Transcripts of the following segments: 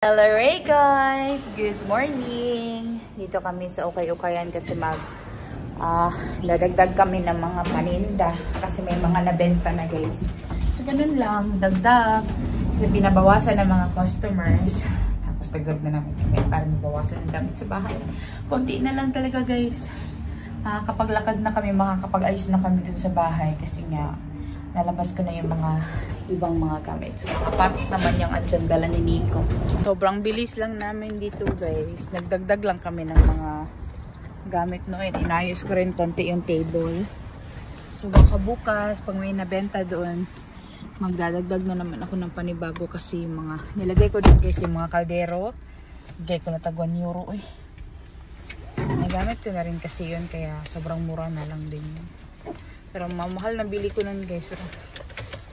Hello Ray guys! Good morning! Dito kami sa Ukay-Ukayan kasi dadagdag kami ng mga paninda kasi may mga nabenta na guys. So ganun lang, dagdag. Kasi pinabawasan ng mga customers. Tapos dagdag na namin kami para mabawasan ng gamit sa bahay. Konti na lang talaga guys. Kapag lakad na kami, makakapag-ayos na kami dun sa bahay kasi nga nalabas ko na yung mga ibang mga gamit. So, paps naman yung andyan dala ni Nico. Sobrang bilis lang namin dito guys. Nagdagdag lang kami ng mga gamit noon. Inayos ko rin konti yung table. So, baka bukas, pag may nabenta doon, magdadagdag na naman ako ng panibago kasi yung mga, nilagay ko din guys yung mga kaldero. Nilagay ko na tag 1 euro eh. Nagamit ko na rin kasi yun, kaya sobrang mura na lang din yun. Pero mamahal na bili ko nun guys. Pero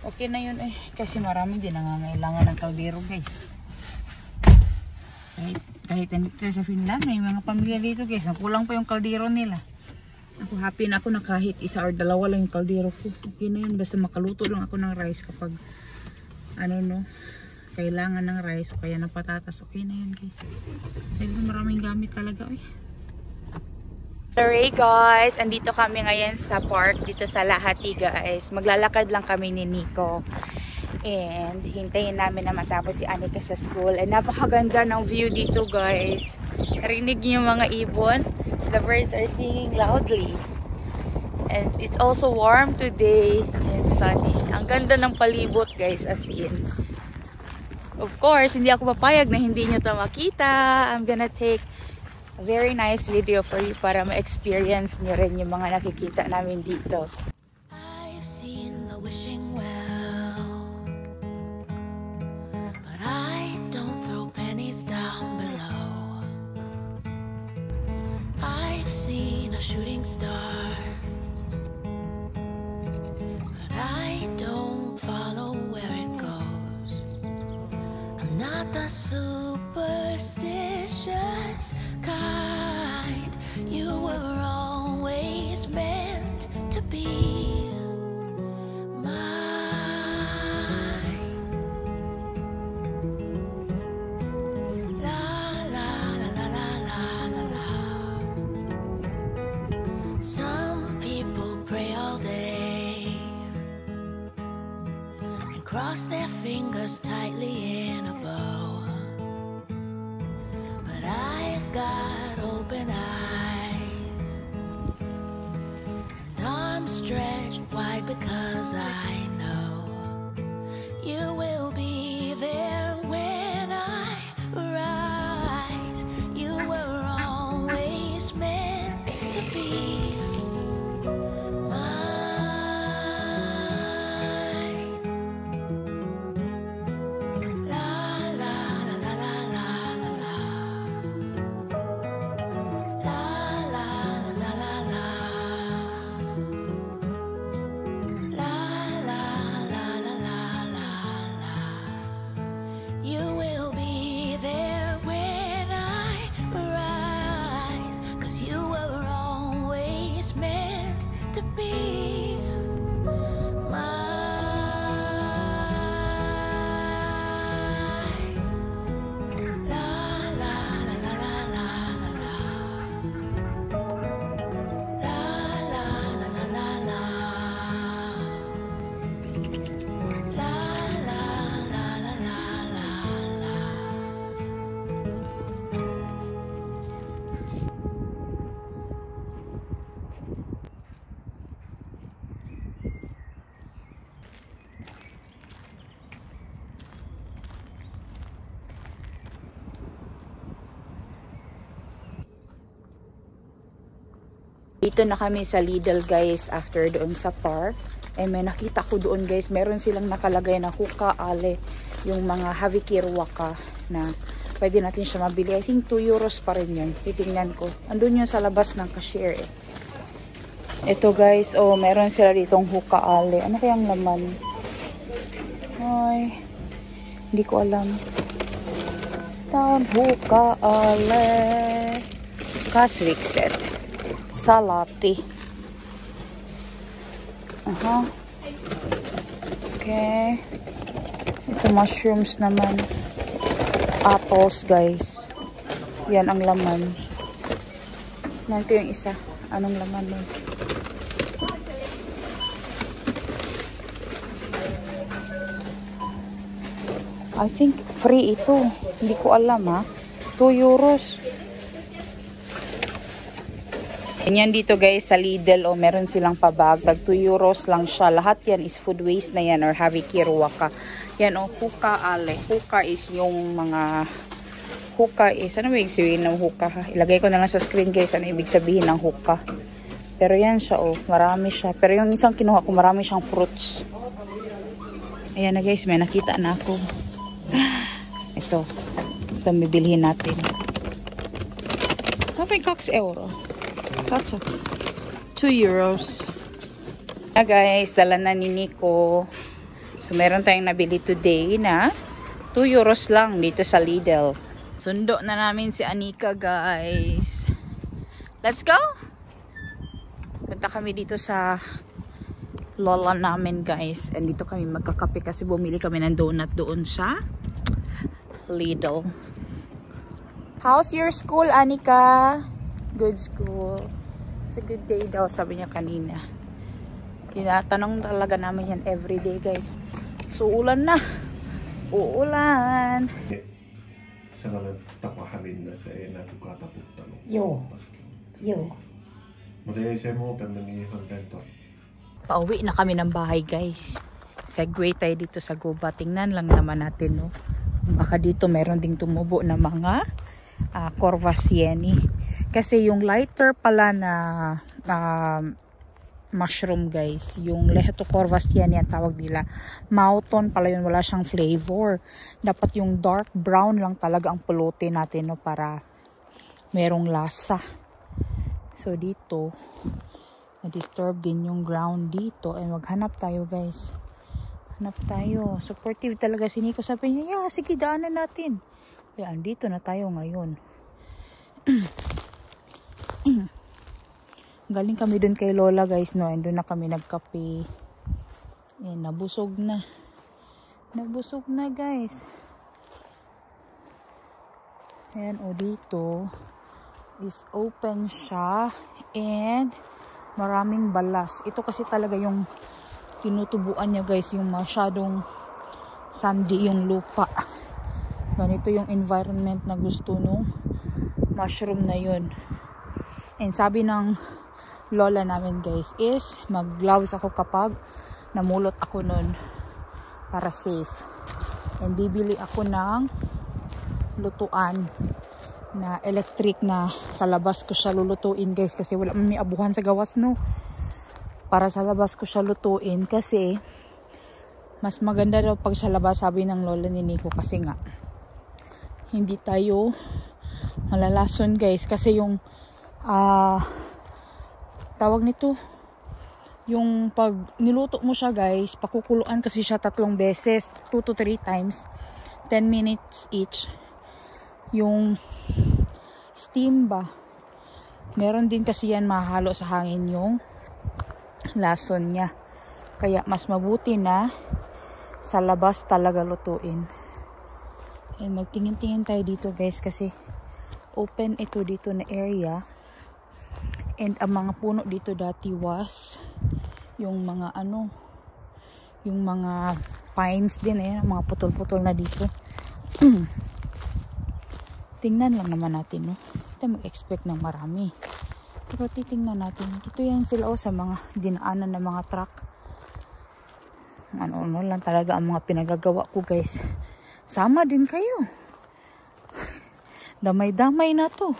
okay na yun eh. Kasi marami din nangangailangan ng kaldero guys. Kahit nandito sa Finland, may mga pamilya dito guys. Nakulang pa yung kaldero nila. Ako happy na ako na kahit isa or dalawa lang yung kaldero ko. Okay na yun. Basta makaluto lang ako ng rice kapag kailangan ng rice o kaya ng patatas. Okay na yun guys. Dahil maraming gamit talaga eh. Hey guys, andito kami ngayon sa park dito sa Lahati guys. Maglalakad lang kami ni Nico. And hintayin namin na matapos si Anika sa school. And napakaganda ng view dito guys. Narinig niyo yung mga ibon. The birds are singing loudly. And it's also warm today and sunny. Ang ganda ng palibot guys, as in. Of course, hindi ako papayag na hindi nyo ito makita. I'm gonna take a very nice video for you para ma-experience nyo rin yung mga nakikita namin dito. I've seen the wishing well, but I don't throw pennies down below. I've seen a shooting star, but I don't follow where it goes. I'm not the superstitious kind. You were always meant to be mine. La la la la la la la la. Some people pray all day and cross their fingers tightly in a bow. Got open eyes and arms stretched wide because I know you will be there when I rise. You were always meant to be mine. La la la la la la la la. Dito na kami sa Lidl guys after doon sa park. Eh may nakita ko doon guys, meron silang nakalagay na hookah ale, yung mga Havikirwaka na pwede natin siya mabili. I think 2 euros pa rin yun. Titingnan ko. Andun yun sa labas ng cashier eh. Ito guys, oh meron sila ditong hookah ale. Ano kayang laman? Ay, hindi ko alam. Hookah ale. Kasvik set. Salati. Okay. Ito mushrooms naman. apples, guys. Yan ang laman. Nandito yung isa. Anong laman nun? I think free ito. Hindi ko alam, ha. 2 euros. Ganyan dito guys sa Lidl, meron silang pabag. Tag 2 euros lang siya. Lahat yan is food waste na yan or habikirwaka. Yan hookah ale. Hookah is yung mga hookah is, ano ibig sabihin ng hookah? Ilagay ko na lang sa screen guys, ano ibig sabihin ng hookah. Pero yan siya marami siya. Pero yung isang kinuha ko, marami siyang fruits. Ayan na guys, may nakita na ako. Ito may bilhin natin. Kapag 6 euro. That's 2 euros. Na guys, dala na ni Nico. So meron tayong nabili today na 2 euros lang dito sa Lidl. Sundo na namin si Anika guys. Let's go! Punta kami dito sa lola namin guys. And dito kami magkakape kasi bumili kami ng donut doon sa Lidl. How's your school, Anika? Good school. It's a good day daw, sabi niya kanina. Tinatanong talaga namin yan everyday guys. So ulan na. Uulan. Sellainen tapa hävinnyt, että ei enää kukaan taputtanut. Joo. Joo. Mutta ei se muuten meni ihan lento. Pauwi na kami ng bahay guys. Segway tayo dito sa guba. Tingnan lang naman natin no. Baka dito meron ding tumubo na mga corvaceae. Kasi yung lighter pala na mushroom guys, yung Lehetocorvaceae yan tawag nila. Mauton pala yun, wala siyang flavor. Dapat yung dark brown lang talaga ang pulutin natin no, para merong lasa. So dito, na-disturb din yung ground dito. Ay maghanap tayo guys. Hanap tayo. Supportive talaga si Nico. Sabi niya, yeah, sige daanan natin. Kaya andito na tayo ngayon. Galing kami dun kay Lola guys no, and dun na kami nagkape. Ayan, nabusog na guys. Ayan dito is open siya and maraming balas. Ito kasi talaga yung tinutubuan niya guys, yung masyadong sandy yung lupa. Ganito yung environment na gusto nung mushroom na yun. And sabi ng lola namin guys is mag-gloves ako kapag namulot ako nun para safe. And bibili ako ng lutuan na electric na sa labas ko siya lulutuin guys kasi wala may abuhan sa gawas no. Para sa labas ko siya lutuin kasi mas maganda daw pag sa labas, sabi ng lola ni Nico, kasi nga hindi tayo malalason guys kasi yung tawag nito, yung pag niluto mo siya guys, pakukuluan kasi siya 3 beses, 2 to 3 times, 10 minutes each. Yung steam ba, meron din kasi yan mahalo sa hangin yung lason niya, kaya mas mabuti na sa labas talaga lutuin. And magtingin-tingin tayo dito guys kasi open ito dito na area. And ang mga puno dito dati was yung mga yung mga pines din mga putol-putol na dito. Tingnan lang naman natin no. Ito mag-expect ng marami. Pero titingnan natin. Dito yan sila sa mga dinaanan ng mga truck. Ano lang talaga ang mga pinagagawa ko guys. Sama din kayo. Damay-damay na to.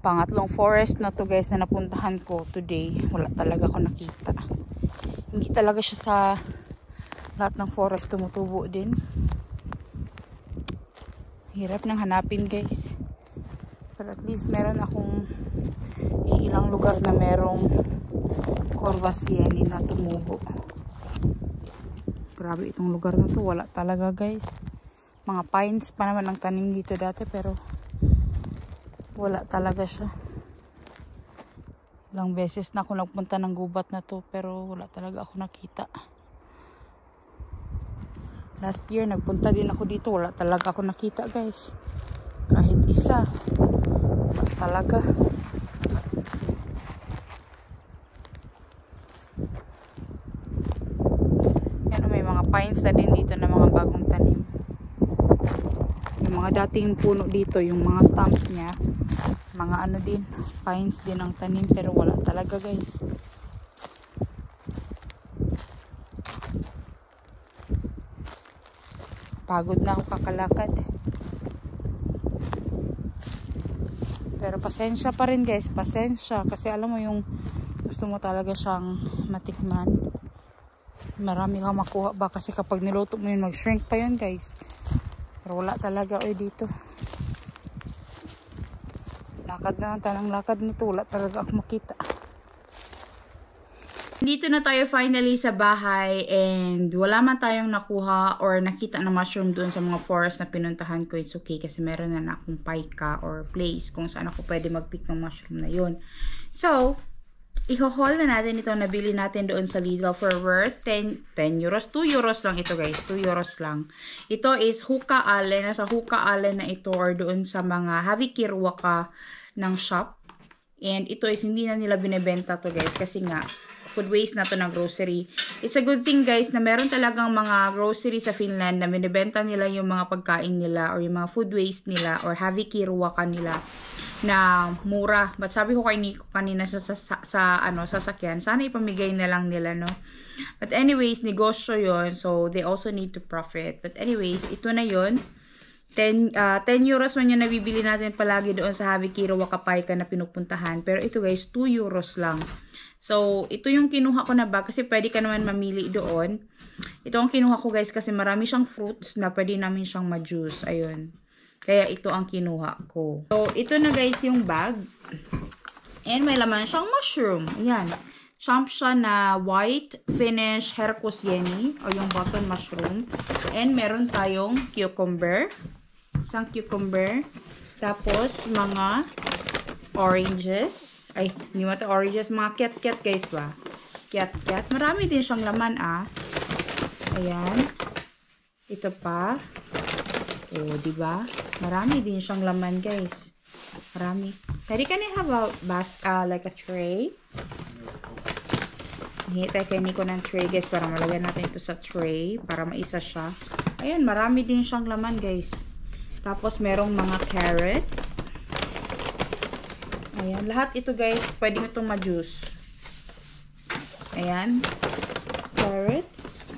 Pangatlong forest na to guys na napuntahan ko today. Wala talaga ako nakita. Hindi talaga siya sa lahat ng forest tumutubo din. Hirap nang hanapin guys. Pero at least meron akong ilang lugar na merong Corvacieni na tumubo. Grabe itong lugar na to. Wala talaga guys. Mga pines pa naman ang tanim dito dati pero wala talaga siya. Ilang beses na ako nagpunta ng gubat na to pero wala talaga ako nakita. Last year nagpunta din ako dito. Wala talaga ako nakita guys. Kahit isa. Wala talaga. Pines na din dito na mga bagong tanim. Yung mga dating puno dito, yung mga stumps niya, mga ano din, pines din ang tanim pero wala talaga guys. Pagod na ako kakalakad. Pero pasensya pa rin guys, pasensya kasi alam mo yung gusto mo talaga siyang matikman. Marami kang makuha ba kasi kapag niluto mo yun mag-shrink pa yun guys. Pero wala talaga dito. Lakad na lang tanang lakad nito. Wala talaga ako makita. Dito na tayo finally sa bahay and wala man tayong nakuha or nakita na mushroom doon sa mga forest na pinuntahan ko. It's okay kasi meron na akong paika or place kung saan ako pwede mag-pick ng mushroom na yun. So, i-haul na natin ito. Nabili natin doon sa Lidl for worth 10 euros. 2 euros lang ito guys. 2 euros lang. Ito is Hoka Ale. Nasa Hoka Ale na ito or doon sa mga Havikirwaka ng shop. And ito is hindi na nila binibenta to guys. Kasi nga, food waste na to ng grocery. It's a good thing guys na meron talagang mga grocery sa Finland na binibenta nila yung mga pagkain nila or yung mga food waste nila or Havikirwaka nila na mura. But sabi ko kay Nico kanina sa sasakyan, sana ipamigay na lang nila, no? But anyways, negosyo yon, so they also need to profit. But anyways, ito na yon. 10 euros man yung nabibili natin palagi doon sa Havikirwaka Paika na pinupuntahan. Pero ito guys, 2 euros lang. So, ito yung kinuha ko na bag kasi pwede ka naman mamili doon. Ito ang kinuha ko guys kasi marami siyang fruits na pwede namin siyang ma-juice. Ayun. Kaya ito ang kinuha ko. So, ito na guys yung bag. And may laman siyang mushroom. Ayan. Champ siya na white finish Hercosieni o yung button mushroom. And meron tayong cucumber. Isang cucumber. Tapos, mga oranges. Ay, hindi mo ito oranges. Mga cat-cat guys ba? Cat-cat. Marami din siyang laman Ayan. Ito pa. O, diba? Marami din siyang laman, guys. Marami. Pwede ka na have a like a tray. Hihintay kay Nico ng tray, guys, para malagyan natin ito sa tray, para maisa siya. Ayan, marami din siyang laman, guys. Tapos, merong mga carrots. Ayan, lahat ito, guys, pwede mo itong ma-juice. Ayan. Carrots.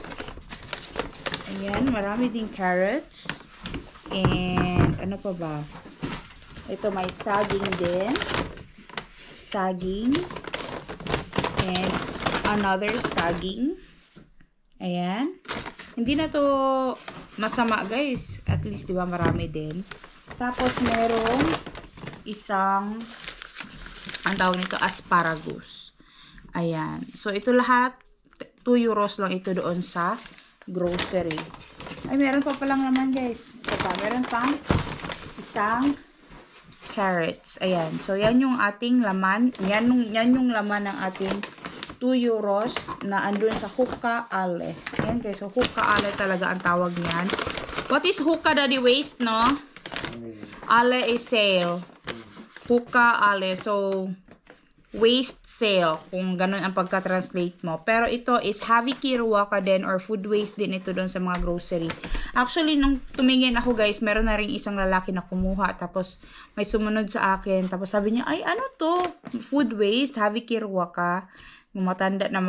Ayan, marami din carrots. And, ano pa ba? Ito may saging din. Saging. And, another saging. Ayan. Hindi na to masama guys. At least, diba, marami din. Tapos, merong isang, ang tawag nito, asparagus. Ayan. So, ito lahat, 2 euros lang ito doon sa grocery. Ay, meron pa palang laman guys. Ito pa, meron pang isang carrots. Ayan. So, yan yung ating laman. Yan yung laman ng ating 2 euros na andun sa Hoka Ale. Ayan guys. So, Hoka Ale talaga ang tawag niyan. What is Hoka Daddy Waste, no? Ale is sale. Hoka Ale. So, waste sale. Kung ganun ang pagka-translate mo. Pero ito is Havikirwaka din or food waste din ito doon sa mga grocery. Actually, nung tumingin ako guys, meron na rin isang lalaki na kumuha. Tapos, may sumunod sa akin. Tapos sabi niya, ay ano to? Food waste, Havikirwaka. Matanda na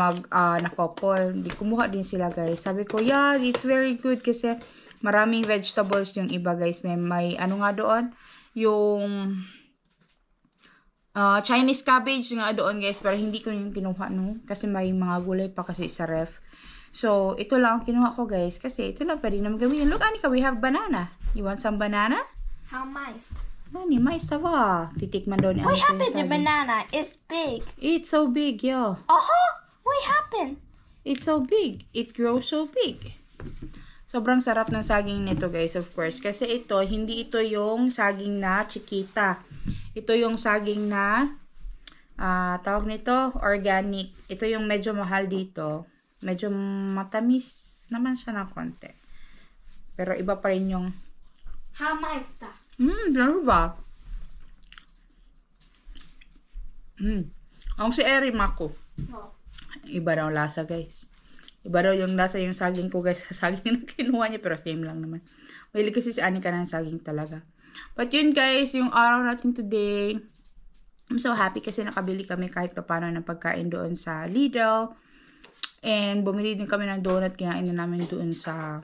na-couple. Di kumuha din sila guys. Sabi ko, yeah, it's very good kasi maraming vegetables yung iba guys. May ano nga doon? Yung Chinese cabbage nga doon guys. Pero hindi ko yung kinuha no. Kasi may mga gulay pa kasi sa ref. So, ito lang ang kinuha ko guys. Kasi ito lang pwede naman gawin. Look, Anika, we have banana. You want some banana? How much? Nani, mais tava. Titikman daw ni What Ate happened to yung saging. banana? It's big. It's so big, yo. What happened? It's so big. It grows so big. Sobrang sarap ng saging nito, guys, of course. Kasi ito, hindi ito yung saging na chiquita. Ito yung saging na, tawag nito, organic. Ito yung medyo mahal dito. Medyo matamis naman siya ng konti. Pero iba pa rin yung... How much is that? Diba? Ang si Eri Mako. Oh. Iba raw lasa, guys. Iba raw yung lasa yung saging ko, guys. Sa saging na kinuha niya, pero same lang naman. Mahilig kasi si Anika ng saging talaga. But yun, guys, yung araw natin today. I'm so happy kasi nakabili kami kahit pa paano ng pagkain doon sa Lidl. And bumili din kami ng donut. Kinain na namin doon sa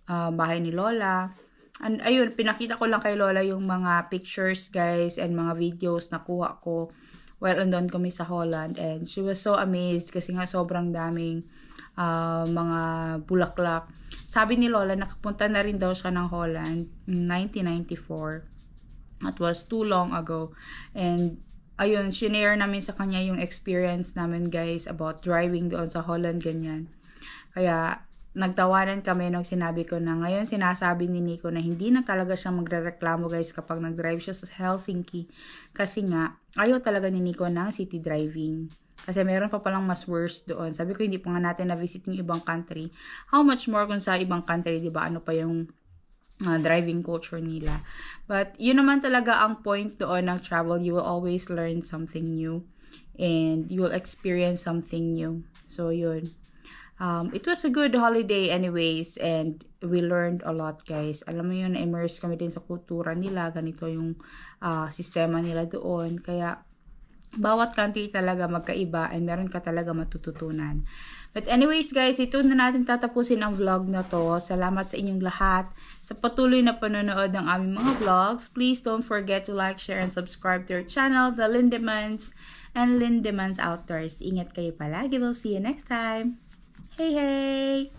bahay ni Lola. And ayun, pinakita ko lang kay Lola yung mga pictures, guys, and mga videos na kuha ko while andun kami sa Holland. And she was so amazed kasi nga sobrang daming mga bulaklak. Sabi ni Lola, nakapunta na rin daw siya ng Holland in 1994. That was too long ago. And ayun, shinare namin sa kanya yung experience namin, guys, about driving doon sa Holland, ganyan. Kaya nagtawanan kami nung sinabi ko na ngayon sinasabi ni Nico na hindi na talaga siya magrereklamo, guys, kapag nag-drive siya sa Helsinki. Kasi nga, ayaw talaga ni Nico ng city driving. Kasi meron pa palang mas worse doon. Sabi ko, hindi pa nga natin na-visit yung ibang country. How much more kung sa ibang country, diba? Ano pa yung driving culture nila. But yun naman talaga ang point doon ng travel. You will always learn something new. And you will experience something new. So, yun. It was a good holiday anyways, and we learned a lot, guys. Alam mo yun, na-immerse kami din sa kultura nila. Ganito yung sistema nila doon. Kaya, bawat country talaga magkaiba and meron ka talaga matututunan. But anyways, guys, ito na natin tatapusin ang vlog na to. Salamat sa inyong lahat sa patuloy na panonood ng aming mga vlogs. Please don't forget to like, share, and subscribe to our channel, The Lindemans and Lindemans Outdoors. Ingat kayo palagi. We'll see you next time. Hey, hey!